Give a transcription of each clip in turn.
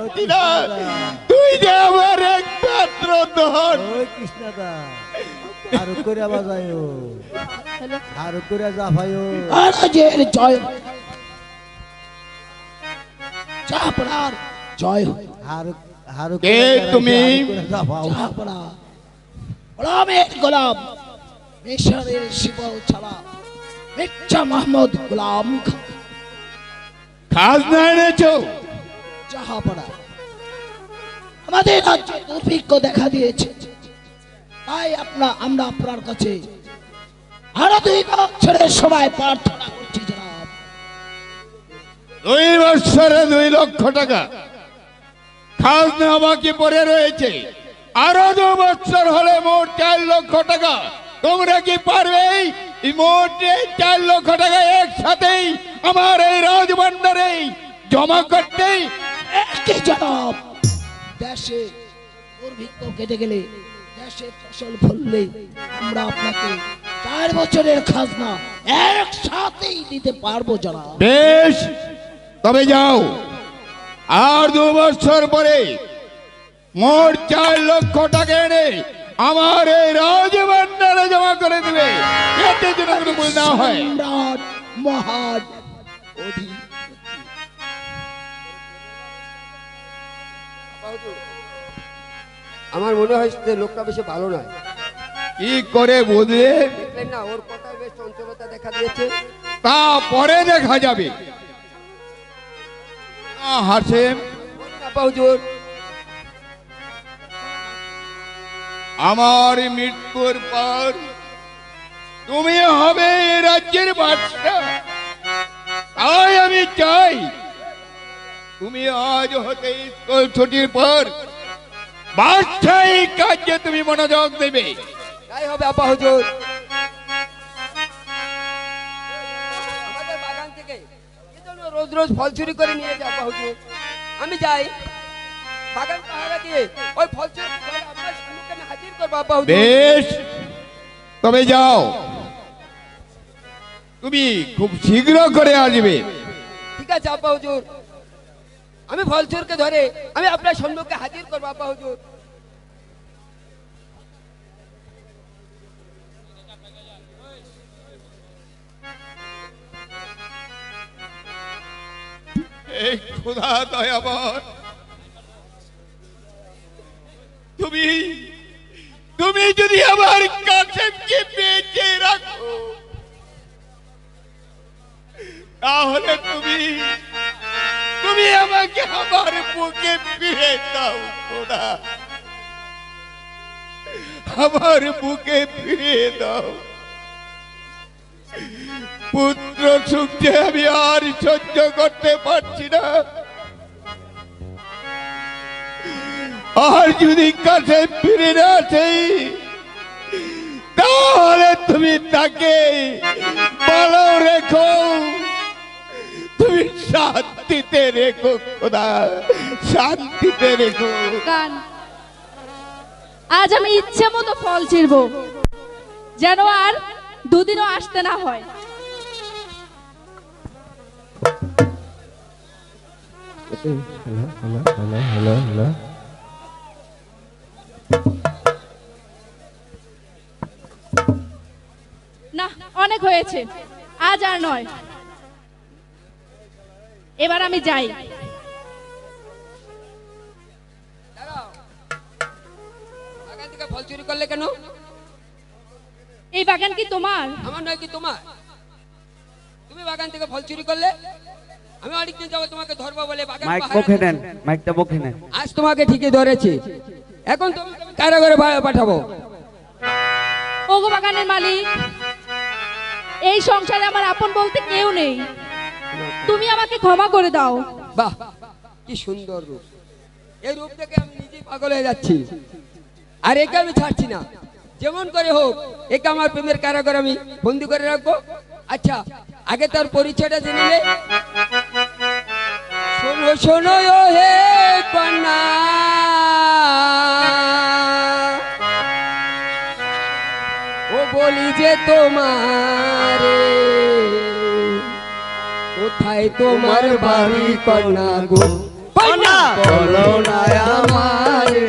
পারছি না, তুই যে আমার একমাত্র ধন। ওই কৃষ্ণদা আরো করে বাজায়ো, আরো করে জাফায়ো। মহারাজের জয়, চাপড়ার জয়। আরো আরো কে তুমি? জাফাও। চাপড়া গোলামের গোলাম, মিশরের শিবল ছাড়া মির্জা মোহাম্মদ গোলাম খান। খাজনা এনেছ? জাহাপড়া আমাদের রাজ্যে দুর্ভিক্ষ দেখা দিয়েছে, তাই আমরা আপনার কাছে আরো 2 বছরের সময় প্রার্থনা করছি জনাব। 2 বছরে 2 লক্ষ টাকা খাজনা বাকি পড়ে রয়েছে, আরো 2 বছর হলে মোট 4 লক্ষ টাকা। তোমরা কি পারবে এই মোট 4 লক্ষ টাকা একসাথেই আমার এই রাজভান্ডারে জমা করতে? কি জনাব, দেশে দুর্ভিক্ষ কেটে গেলে, দেশে ফসল ফললে আমরা আপনাকে 4 বছরের খাজনা একসাথেই দিতে পারবো জনাব। বেশ, তবে যাও, আর 2 বছর পরে মোট 4 লক্ষ টাকা এনে আমার এই রাজভান্ডারে জমা করে দেবে, এতে যেন কোনো ভুল না হয়। সম্রাট মহান অধীন। আমার মনে হয় যে লোকটা বেশি ভালো নয়। কি করে বুঝলে? দেখলেন না, ওর কথায় বেশ চঞ্চলতা দেখা দিয়েছে। তা পরে দেখা যাবে। হাসেম, আপা হুজুর, আমার মৃত্যুর পর তুমি হবে এই রাজ্যের বাদশা, তাই আমি চাই তুমি আজ হতে স্কুল ছুটির পর বাদশাহী কাজে তুমি মনোযোগ দেবে। তাই হবে আপা হুজুর। আমাদের বাগান থেকে এজন্য রোজ রোজ ফল চুরি করে নিয়ে যাও আপা হুজুর। আমি যাই বাগান পাহারা দিয়ে ওই ফল চুরি করে আপনার সম্মুখে আমি হাজির করবো আপা হুজুর। বেশ, তবে যাও, তুমি খুব শীঘ্র করে আসবে। ঠিক আছে আপা হুজুর, আমি ফল চোরকে ধরে আমি আপনার সম্মুখে হাজির করবো আপা হুজুর। এই খোদা দয়াময়, তুমি তুমি যদি আমার কাসেমকে বেঁচে রাখো, তাহলে তুমি আমাকে আমার বুকে ফিরে দাও খোদা, আমার বুকে ফিরে দাও। পুত্র সুখ যে আমি আর সহ্য করতে পারছি না, আর যদি কাছে ফিরে না আসে, তাহলে তুমি তাকে ভালো রেখো, তুমি শান্তিতে রেখো খোদা, শান্তিতে রেখো। গান আজ আমি ইচ্ছে মতো ফল ছিঁড়বো, যেন আর 2 দিনও আসতে না হয়। না, অনেক হয়েছে, আজ আর নয়, এবার আমি যাই। বাগান থেকে ফল চুরি করলে কেন? এই বাগান কি তোমার? আমার নয় কি তোমার? তুমি বাগান থেকে ফল চুরি করলে, আমি অনেকদিন যাবো তোমাকে ধরবো বলে বাগান পাহারা। মাইকটা বকে নেন। আজ তোমাকে ঠিকই ধরেছি, এখন তুমি কারাগারে পাঠাবো। ওগো বাগানের মালিক, এই সংসারে আমার আপন বলতে কেউ নেই, তুমি আমাকে ক্ষমা করে দাও। বাহ, কি সুন্দর রূপ! এই রূপ দেখে আমি নিজেই পাগল হয়ে যাচ্ছি, আর একে আমি ছাড়ছি না। যেমন করে হোক একে আমার প্রেমের কারাগারে আমি বন্দি করে রাখবো। আচ্ছা, আগে তার পরিচয়টা জেনে নে। শোনো শোনো ও হে কন্যা, ও বলি যে তোমারে, কোথায় তোমার বাড়ি কন্যা গো? কন্যা বলো না আমারে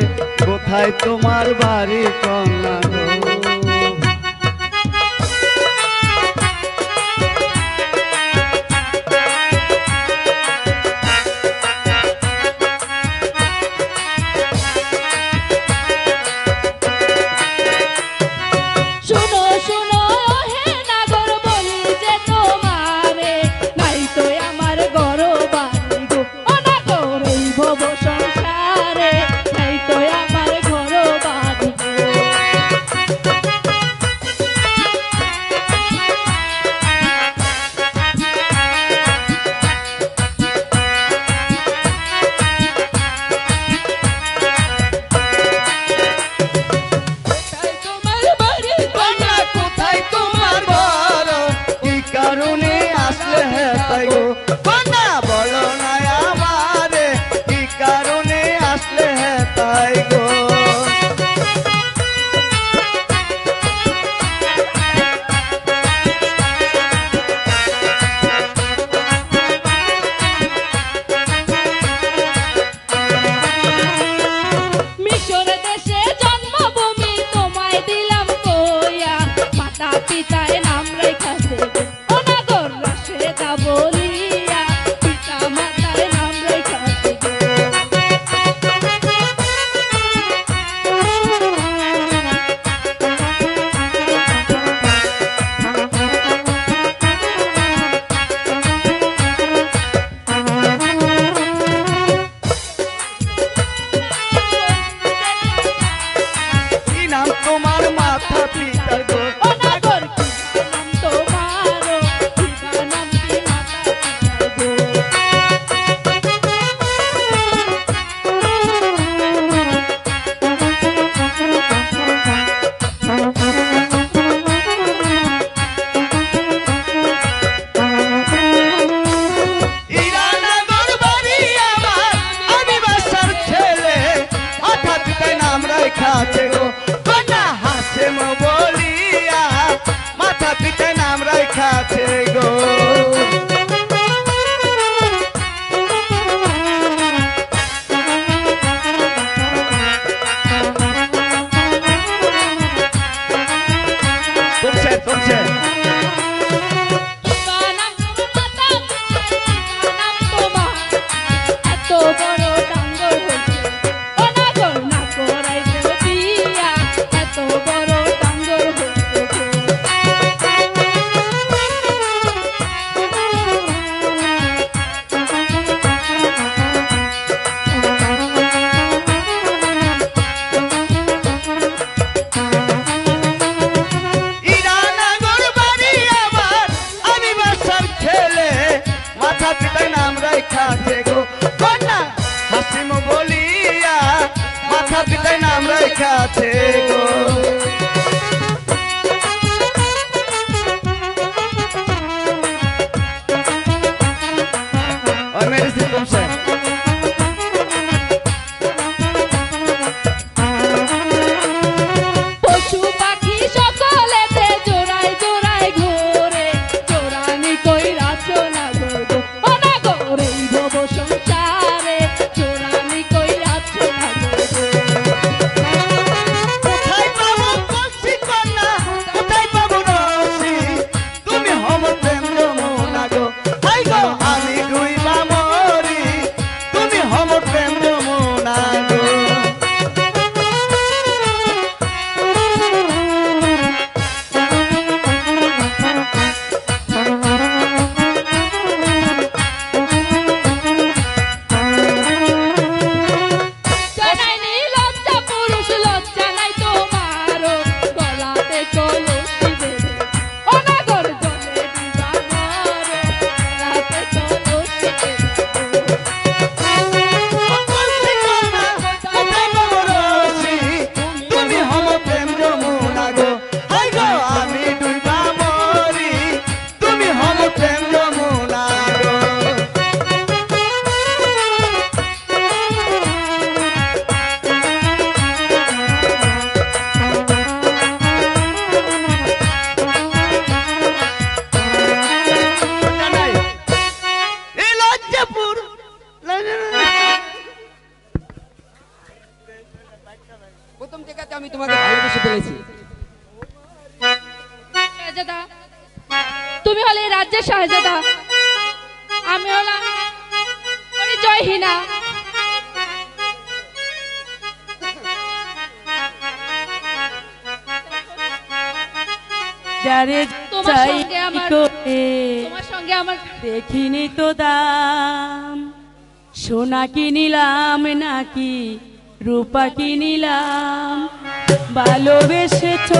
কোথায় তোমার বাড়ি কন্যা গো শুনো শুনো হে নাগর বলি যে তোমারে নাই তো আমার ঘর বাড়ি গো ও নাগর এই ভব সংসারে নাই তো আমার ঘর বাড়ি গো কোথায় তোমার বাড়ি কন্যা কোথায় তোমার ঘর কি কারণে আসলে হে তাই গো কন্যা বলো না আমারে কি কারণে আসলে হে তাই গো মিশর দেশে জন্মভূমি তোমায় দিলাম কইয়া মাতা পিতায় নাম রেখাছে ও নাগর রাশেদা বলিয়া পিতা মাতার নাম রেখাছে কি নাম তোমার মাথা পিতার গো ও নাগর কি নাম তোমারো কি নাম কি মাতা পিতার গো ইরানগর বাড়ি আমার আমি বাসার ছেলে মাথা পিতায় নাম রাখাছে গো কন্যা হাসেম বলিয়া মাথা পিতায় নাম রাখাছে গো তুলছে তুলছে নাম মাতা নাম তোমার এত বড় ডাঙ্গর হইছে ও নাগর না করাইছে বিয়া এত বড় ডাঙ্গর হইছে ইরানগর বাড়ি আমার আমি বাসার ছেলে মাথা পিতায় নাম রাখাছে গো কন্যা হাসিম বলিয়া মাথা পিতায় নাম রাখাছে গো और मेरे से तुमसे পশু পাখি সকলেতে জোড়ায় জোড়ায় ঘোরে জোড়ানি কইরাছ নাগর গো ও নাগর এই ভব সংসারে জোড়ানি কইরাছ নাগর গো কোথায় শাহজাদা, আমি হলাম পরিচয়হীনা। যারে তোমার চাই সঙ্গে আমার করে তোমার সঙ্গে আমার দেখিনি তো দাম, সোনা কিনিলাম নাকি রূপা কিনিলাম, ভালোবেসেছ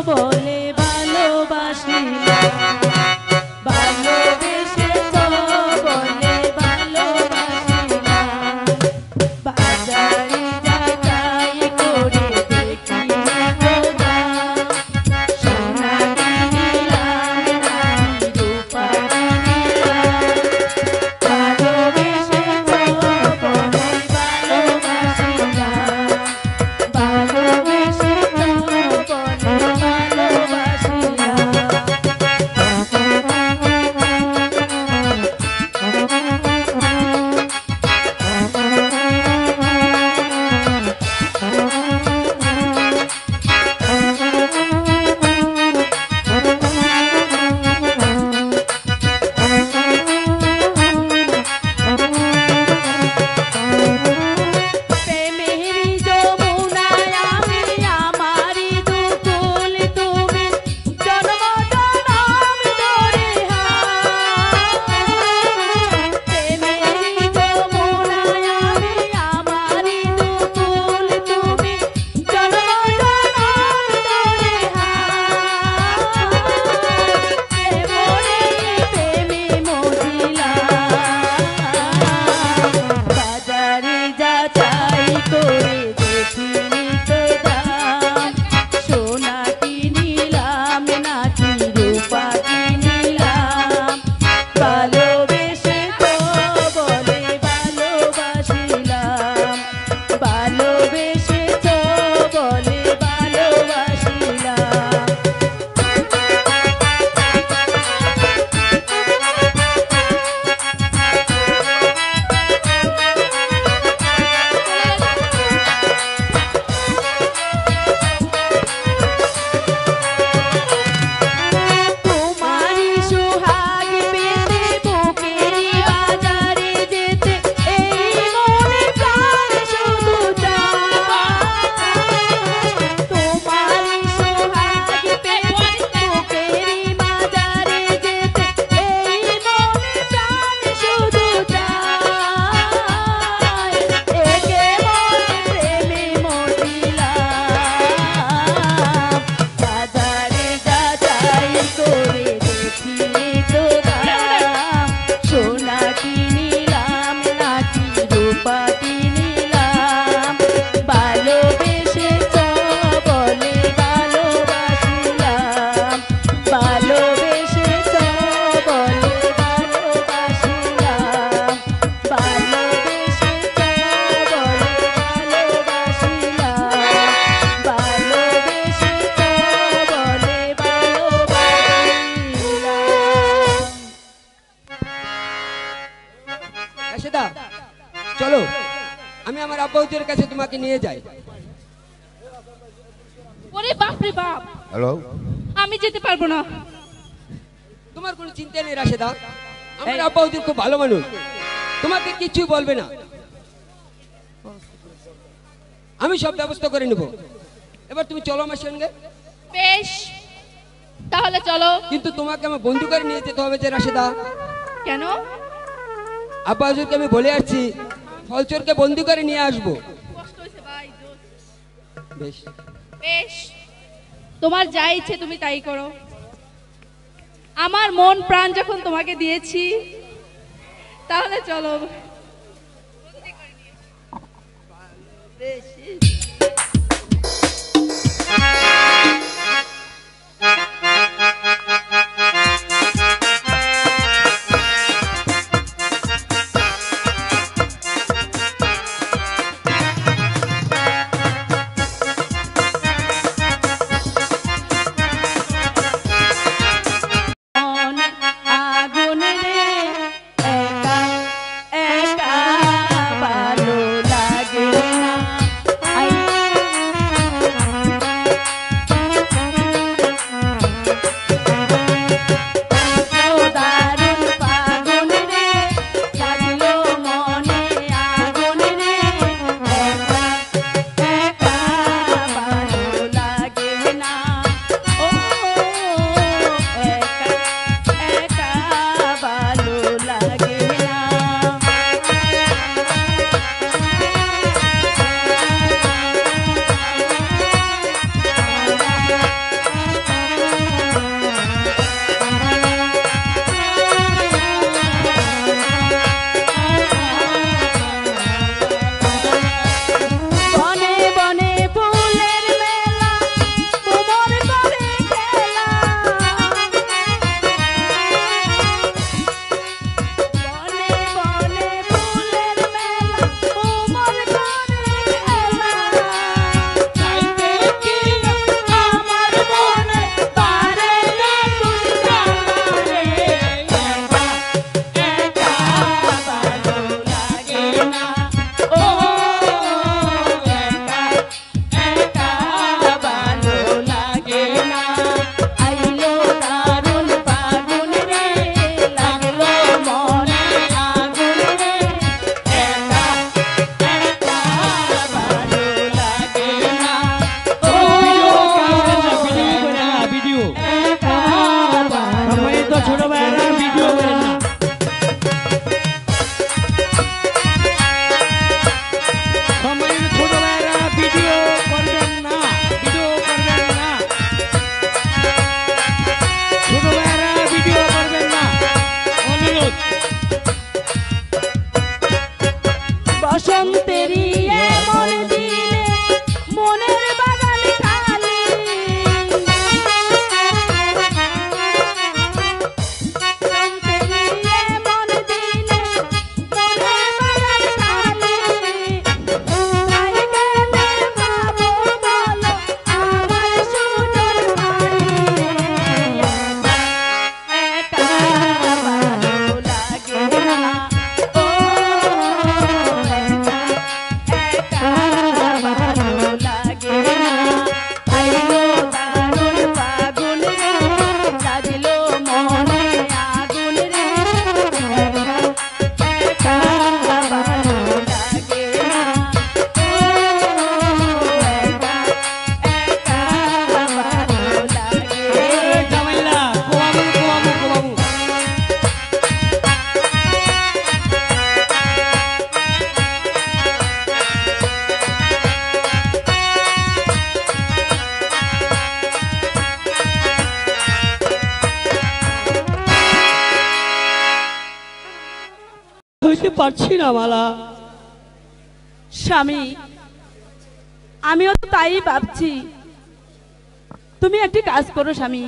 বলে ভালোবাসিলাম, ভালোবেসেছ বলে ভালোবাসিলাম, বাজারে যাচাই করে দেখিনি তো দাম, সোনা কিনিলাম নাকি রূপা কিনিলাম, ভালোবেসেছ বলে ভালোবাসিলাম, ভালোবেসেছ বলে চলো আমি আমার আব্বা হুজুরের কাছে তোমাকে নিয়ে যাই। ওরে বাপ রে বাপ, হ্যালো, আমি যেতে পারবো না। তোমার কোনো চিন্তা নেই রাশেদা, আমার আব্বা হুজুর খুব ভালো মানুষ, তোমাকে কিছুই বলবে না, আমি সব ব্যবস্থা করে নেব। এবার তুমি চলো আমার সঙ্গে। বেশ, তাহলে চলো। কিন্তু তোমাকে আমার বন্ধু করে নিয়ে যেতে হবে যে রাশেদা। কেন? আব্বা হুজুরকে আমি বলে আসছি ফলচোরকে বন্দি করে নিয়ে আসবো। কষ্ট হয়েছে ভাই। বেশ বেশ, তোমার যা ইচ্ছে তুমি তাই করো। আমার মন প্রাণ যখন তোমাকে দিয়েছি তাহলে চলো। আগুন রে একা একা ভালো লাগে না, আই সইতে পারছি না মালা। স্বামী, আমিও তো তাই ভাবছি। তুমি একটি কাজ করো স্বামী,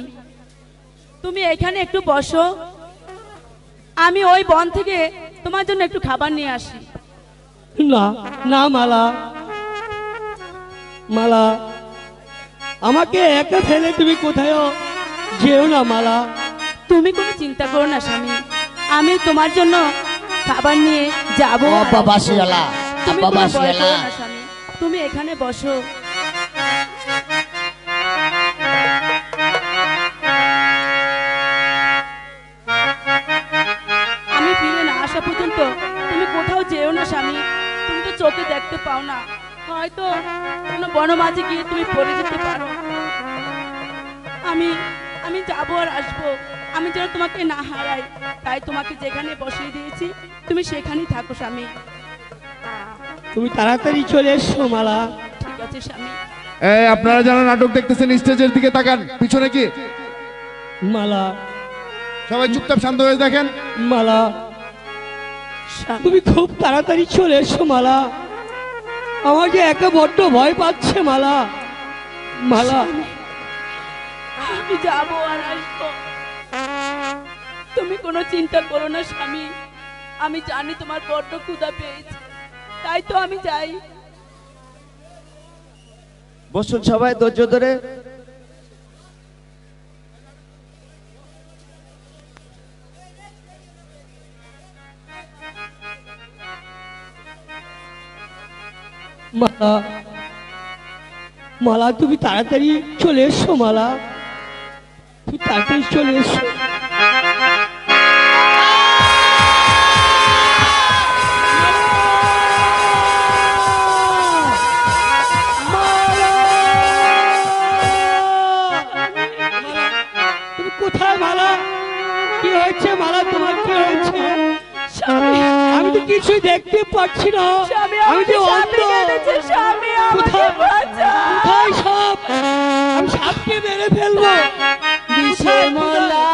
তুমি এখানে একটু বসো, আমি ওই বন থেকে তোমার জন্য একটু খাবার নিয়ে আসি। না না মালা, মালা আমাকে একা ফেলে তুমি কোথায়ও যেও না মালা। তুমি কোনো চিন্তা করো না স্বামী, আমি তোমার জন্য খাবার নিয়ে যাবো। আব্বা বাসিওয়ালা, তুমি আব্বা কোনো ভয় বাসিওয়ালা। করো না স্বামী, তুমি এখানে বসো। আমি ফিরে না আসা পর্যন্ত তুমি কোথাও যেও না স্বামী। তুমি তো চোখে দেখতে পাও না, হয়তো কোনো বনমাঝে গিয়ে তুমি পড়ে যেতে পারো। আমি আমি যাবো আর আসবো, আমি যেন তোমাকে না হারাই, তাই তোমাকে যেখানে বসিয়ে দিয়েছি তুমি সেখানেই থাকো স্বামী। তুমি তাড়াতাড়ি চলে এসো মালা। ঠিক আছে স্বামী। এই আপনারা যারা নাটক দেখতেছেন স্টেজের দিকে তাকান, পিছনে কি? মালা, সবাই চুপচাপ শান্ত হয়ে দেখেন। মালা স্বামী, তুমি খুব তাড়াতাড়ি চলে এসো মালা, আমার যে একা বড্ড ভয় পাচ্ছে মালা। মালা আমি যাবো আর আসবো, তুমি কোনো চিন্তা করো না স্বামী। আমি জানি তোমার বড্ড ক্ষুধা পেয়েছে, তাই তো আমি যাই। বসুন সবাই ধৈর্য ধরে। মালা, মালা তুমি তাড়াতাড়ি চলে এসো মালা, তুমি তাড়াতাড়ি চলে এসো। তুমি কোথায় মালা? কি হয়েছে মালা, তোমার কি হয়েছে? আমি তো কিছুই দেখতে পাচ্ছি না, আমি যে অন্ধ। কোথায় কোথায় সাপ? আমি সাপকে মেরে ফেলবো। কোথায় মালা?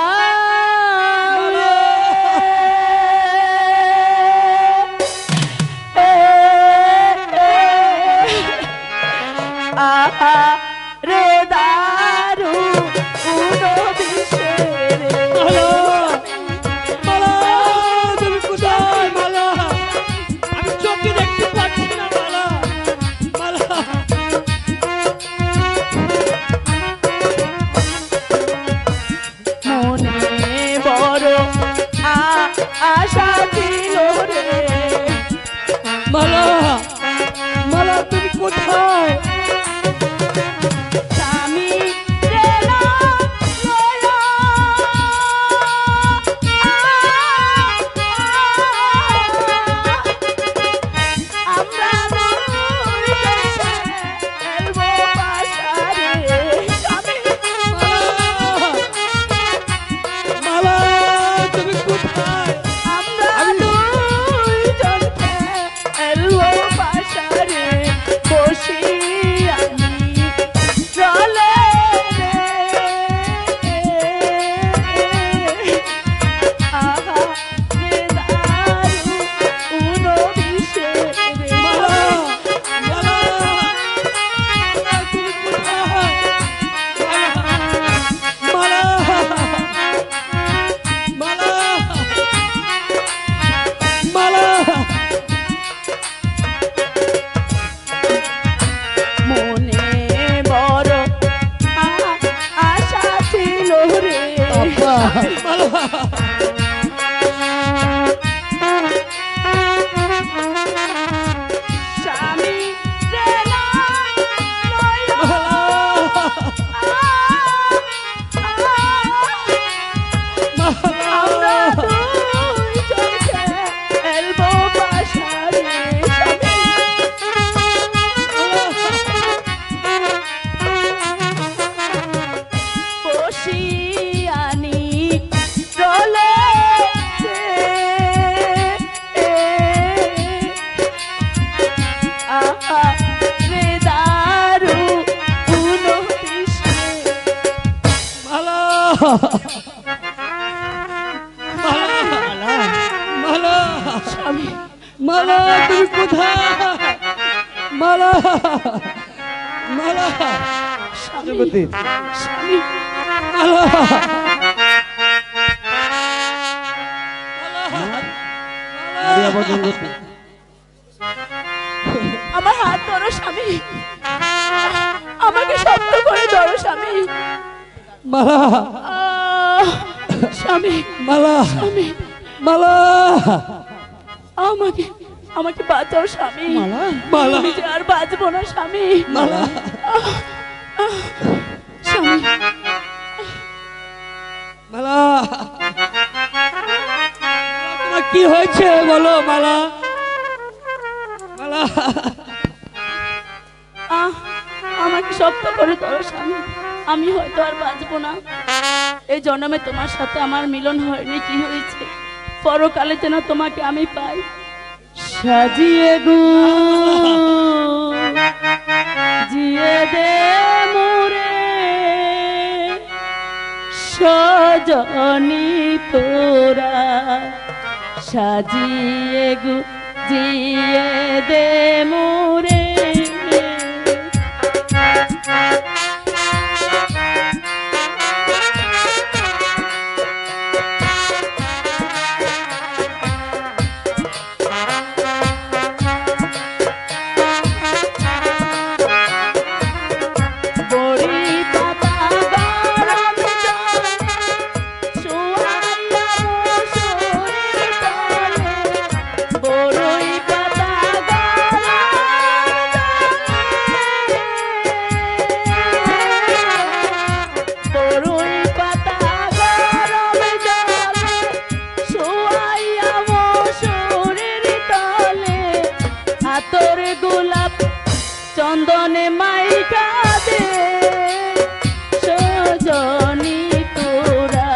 আহা রে দারু উনো দিশে রে। মালা, মালা, তুমি কোথায় মালা? আমি চোখে দেখতে পাচ্ছি না মালা, মালা। মনে বড় আশা ছিল রে। মালা, মালা তুমি কোথায়? স্বামী রে না লয়া, আমরা দুইজনে খেলবো পাশারে। স্বামী, মালা তুমি কোথায়? আমরা দুইজন খেলবো পাশারে, বসি আমি জলে রে। আহা রে দারু উনো দিশে রে। মালা, মালা, তুমি কোথায়? মালা, মালা, মালা, মনে বড় আশা ছিল রে। মালা। স্বামী রে না লয়া, আমরা দুইজন খেলবো পাশারে। বসিয়ানি জলে রে। আহা রে দারু উনো দিশে। মালা, মালা, মালা, স্বামী, মালা তুমি কোথায়? মালা মালা যুবতী স্বামী মালা মারিয়া বদনগতি আমার হাত ধরো স্বামী, আমাকে শক্ত করে ধরো স্বামী। মালা স্বামী মালা স্বামী মালা আমাকে আমাকে বাঁচাও স্বামী। মালা আমি যে আর বাঁচবো না স্বামী। মালা স্বামী মালা তোমার কি হয়েছে বলো মালা? মালা আমাকে শক্ত করে ধরো স্বামী, আমি হয়তো আর বাঁচবো না। এই জন্মে তোমার সাথে আমার মিলন হয়নি, কি হয়েছে পরকালে যেন তোমাকে আমি পাই। সাজিয়ে গো জিয়ে দে মোরে সজনী তোরা, সাজিয়ে গো জিয়ে দে মোরে। চন্দনে মাইকা দে সজনী তোরা,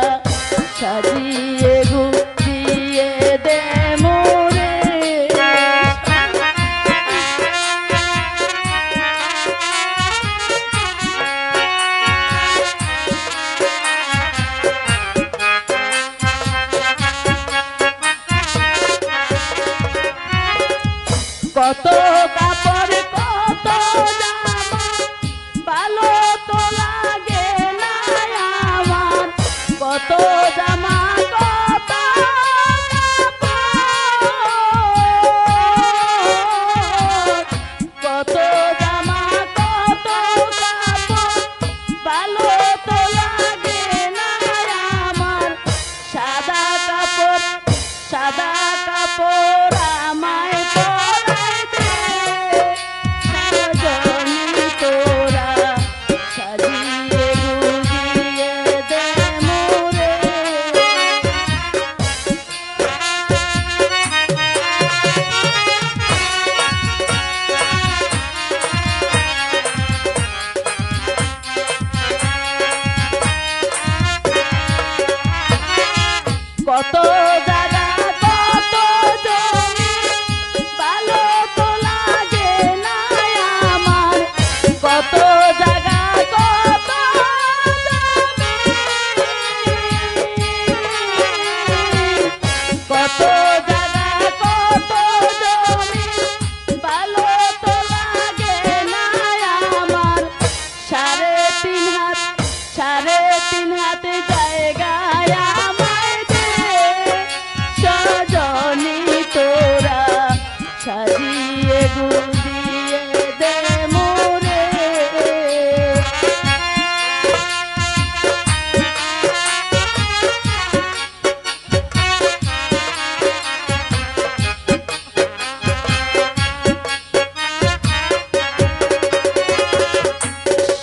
সাজিয়ে গুজিয়ে দে মোরে। কত কাপড় কত জামা ভালো তো লাগে না আমার, কত জামা কত কত জামা কত কাপড় ভালো তো লাগে না আমার, সাদা কাপড় সাদা কাপড় আমায় পরাই দে সজনী তোরা, সাজিয়ে গুজিয়ে দে মোরে। কত জায়গা কত জমি ভালো তো লাগে না আমার, কত জায়গা কত জমি, কত জায়গা কত জমি ভালো তো লাগে না আমার, 3.5 হাতে জায়গায় আমায় দে সজনী তোরা, সাজিয়ে গুজিয়ে দে মোরে।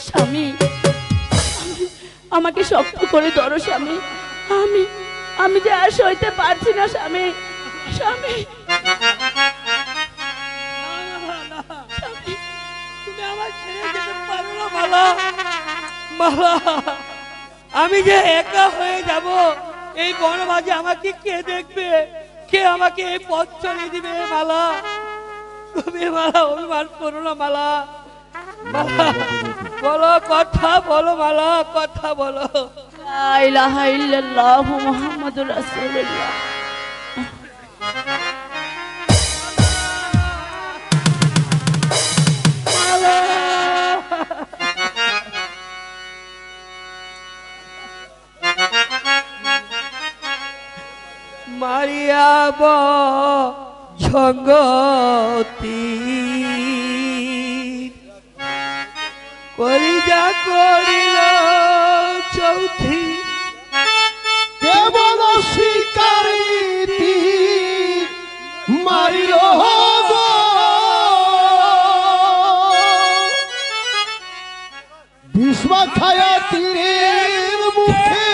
স্বামী আমাকে শক্ত করে ধরো স্বামী, আমি আমি যে আর সইতে পারছি না স্বামী। স্বামী তুমি আমার ছেড়ে যেতে পারো না মালা। মালা আমি যে একা হয়ে যাব এই বনবাজে, আমাকে কে দেখবে? কে আমাকে এই পথ চলিয়ে দিবে? মালা তুমি মালা অভিমান করো না মালা। মালা বলো, কথা বলো মালা, কথা বলো। লা ইলাহা ইল্লাল্লাহু মুহাম্মাদুর রাসূলুল্লাহ। মারিয়াব ঝঙ্গতি কলিজা করিল চৌথি কেবল শিকারী মারিল গো বিষ্ম খায়া তীরের মুখে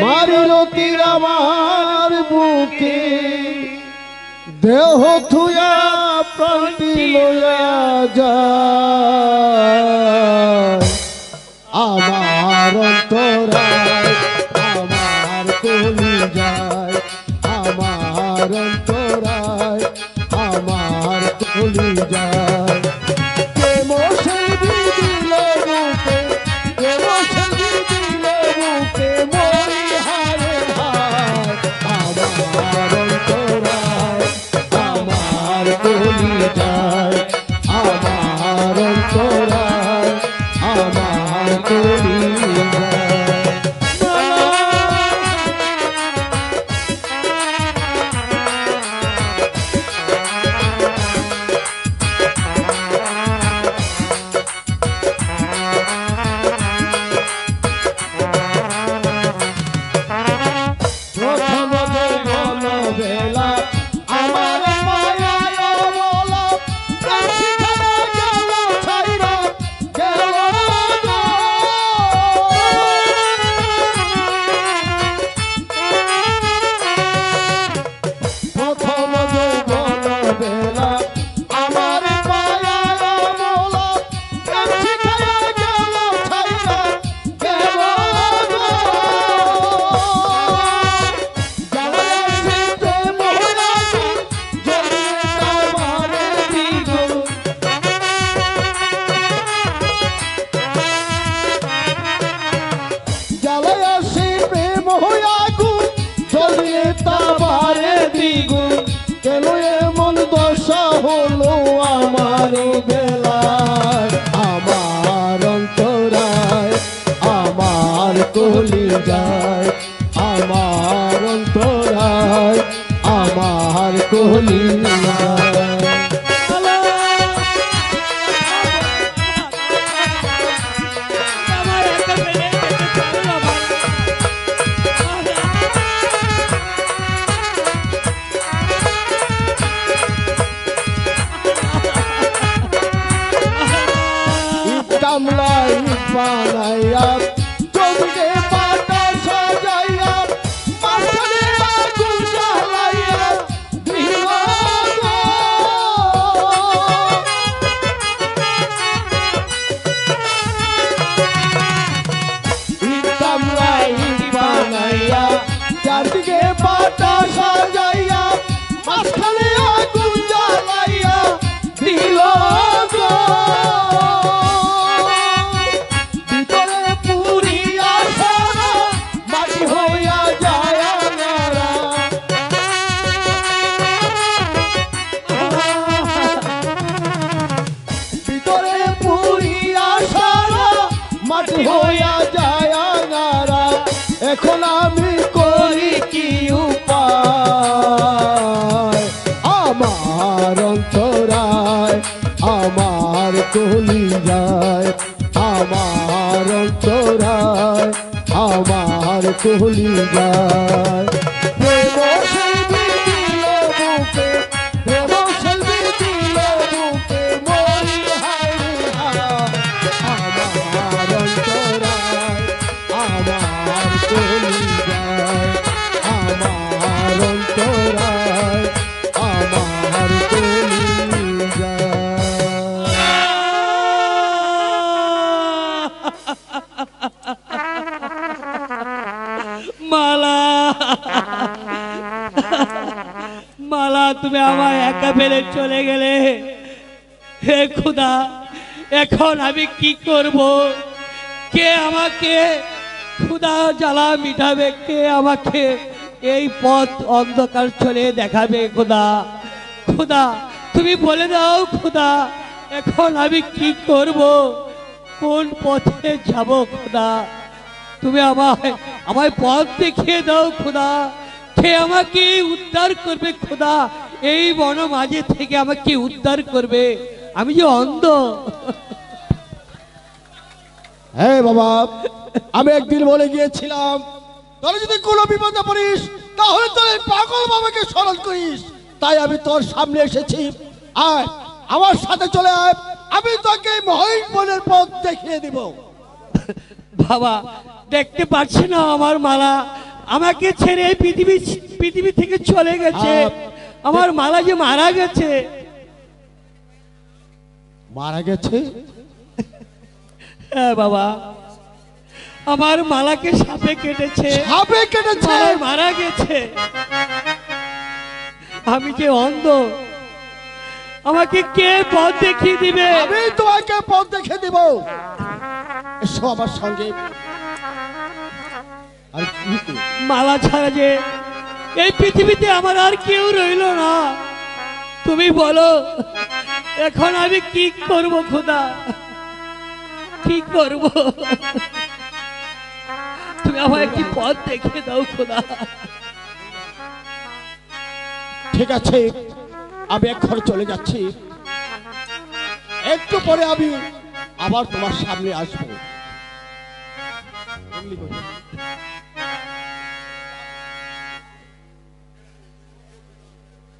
মারিল তীর আমার বুকে দেহ থুয়া প্রাণটি লইয়া যায় আমার অন্তরায় আমার কলি যায় আমার অন্তরায় আমার কলি যায় কে মশাই দিল বুকে কে মশাই দিল বুকে মরি হারে হায় আমার অন্তরায় আমার কলি যায় আমার অন্তরায় আমার কলি যায় প্রথম যৌবন বেলা আমার মায়ায় বলা প্রাণ শিখায়া গেল ছাইরা গেল গো। প্রথম যৌবন বেলা আমার মায়ায় বলা প্রাণ শিখায়া গেল ছাইরা গেল গো। কেন এমন দশা হলো আমার বেলায় আমার অন্তরায় আমার কলি যায় আমার অন্তরায় আমার কলি যায় আমার একা ফেলে যেতে পারো না বাবা। কামলা বানাইয়া জমিতে পাতা সাজাইয়া মাঝখানে আগুন জ্বালাইয়া দিল গো। কামলা বানাইয়া চারদিকে পাতা সাজাইয়া মাঝখানে আগুন জ্বালাইয়া দিল গো। ভিতরে পুরিয়া সারা মাটি হইয়া যায় আঙারা। ভিতরে পুরিয়া সারা মাটি হইয়া যায় আঙারা। এখন আমি করি কি উপায় আমার অন্তরায় আমার কলি যায় আমার অন্তরায় আমার কলি যায় প্রেম শিল্পী দিল বুকে প্রেম শিল্পী দিল বুকে মরি হায় হায় আমার অন্তরায় আমার কলি যায় আমার অন্তরায় আমার কলি যায়। মালা মালা তুমি আমায় একা ফেলে চলে গেলে হে খুদা এখন আমি কি করব কে আমাকে খুদা জ্বালা মিটাবে কে আমাকে এই পথ অন্ধকার চলে দেখাবে খুদা খুদা তুমি বলে দাও খুদা এখন আমি কি করব কোন পথে যাব খুদা তুমি আমায় আমায় পথ দেখিয়ে দাও খুদা কে আমাকে উদ্ধার করবে খোদা? এই বন মাঝে থেকে আমাকে উদ্ধার করবে, আমি যে অন্ধ। হ্যাঁ বাবা, আমি একদিন বলে গিয়েছিলাম তোর যদি কোনো বিপদে পড়িস তাহলে তোর এই পাগল বাবাকে স্মরণ করিস। তাই আমি তোর সামনে এসেছি। আয় আমার সাথে চলে আয়, আমি তোকে এই মহিন বনের পথ দেখিয়ে দিব। বাবা, দেখতে পাচ্ছি না আমার মালা আমাকে ছেড়ে এই পৃথিবী থেকে চলে গেছে। আমার মালা যে মারা গেছে। মারা গেছে? হ্যাঁ বাবা, আমার মালাকে সাপে কেটেছে। সাপে কেটেছে? মালা মারা গেছে। আমি যে অন্ধ, আমাকে কে পথ দেখিয়ে দিবে? আমি তোমাকে পথ দেখিয়ে দিব। এসো আমার সঙ্গে। আর মালা ছাড়া যে এই পৃথিবীতে আমার আর কেউ রইল না। তুমি বলো এখন আমি কি করব খোদা, কি করব? তুমি আমায় একটি পথ দেখিয়ে দাও খোদা। ঠিক আছে, আমি এখন চলে যাচ্ছি। একটু পরে আমি আবার তোমার সামনে আসবো।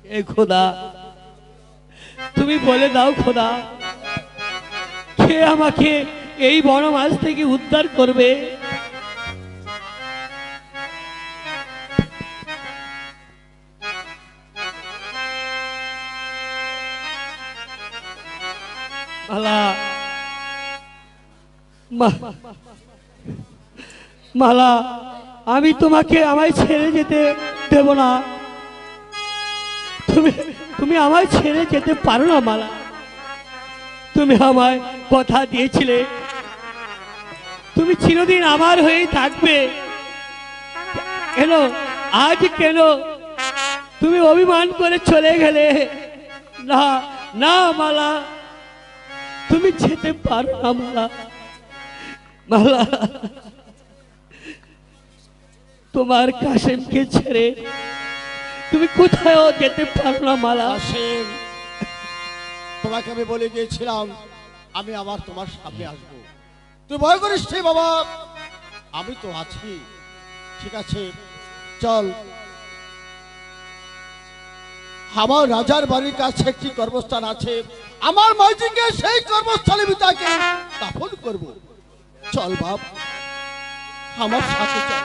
এ খোদা, তুমি বলে দাও খোদা, কে আমাকে এই বনমাঝ থেকে উদ্ধার করবে? মালা, মালা, আমি তোমাকে আমায় ছেড়ে যেতে দেব না। তুমি আমায় ছেড়ে যেতে পারো না মালা। তুমি আমায় কথা দিয়েছিলে তুমি চিরদিন আমার হয়েই থাকবে। কেন আজ কেন তুমি অভিমান করে চলে গেলে? না না মালা, তুমি যেতে পারো না মালা। মালা, তোমার কাসেমকে ছেড়ে তুমি কোথাও যেতে পারো না মালা। কাসেম, তোমাকে আমি বলে গিয়েছিলাম আমি আবার তোমার সামনে আসবো। তুই ভয় করিস নি বাবা, আমি তো আছি। ঠিক আছে, চল। আমার রাজার বাড়ির কাছে একটি কর্মস্থান আছে, আমার মাইজিকে সেই কর্মস্থলে আমি তাকে দাফন করব। চল বাপ, আমার সাথে চল।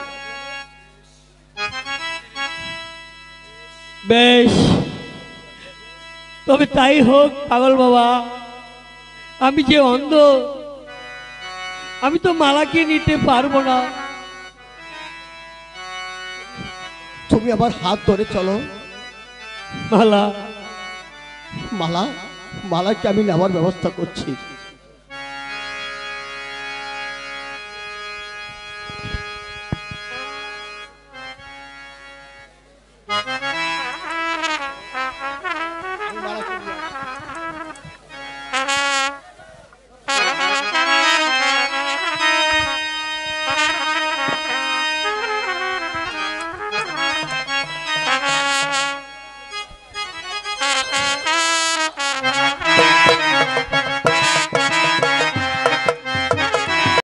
বেশ, তবে তাই হোক পাগল বাবা। আমি যে অন্ধ, আমি তো মালাকে নিতে পারবো না। তুমি আমার হাত ধরে চলো। মালা, মালাকে আমি নেওয়ার ব্যবস্থা করছি।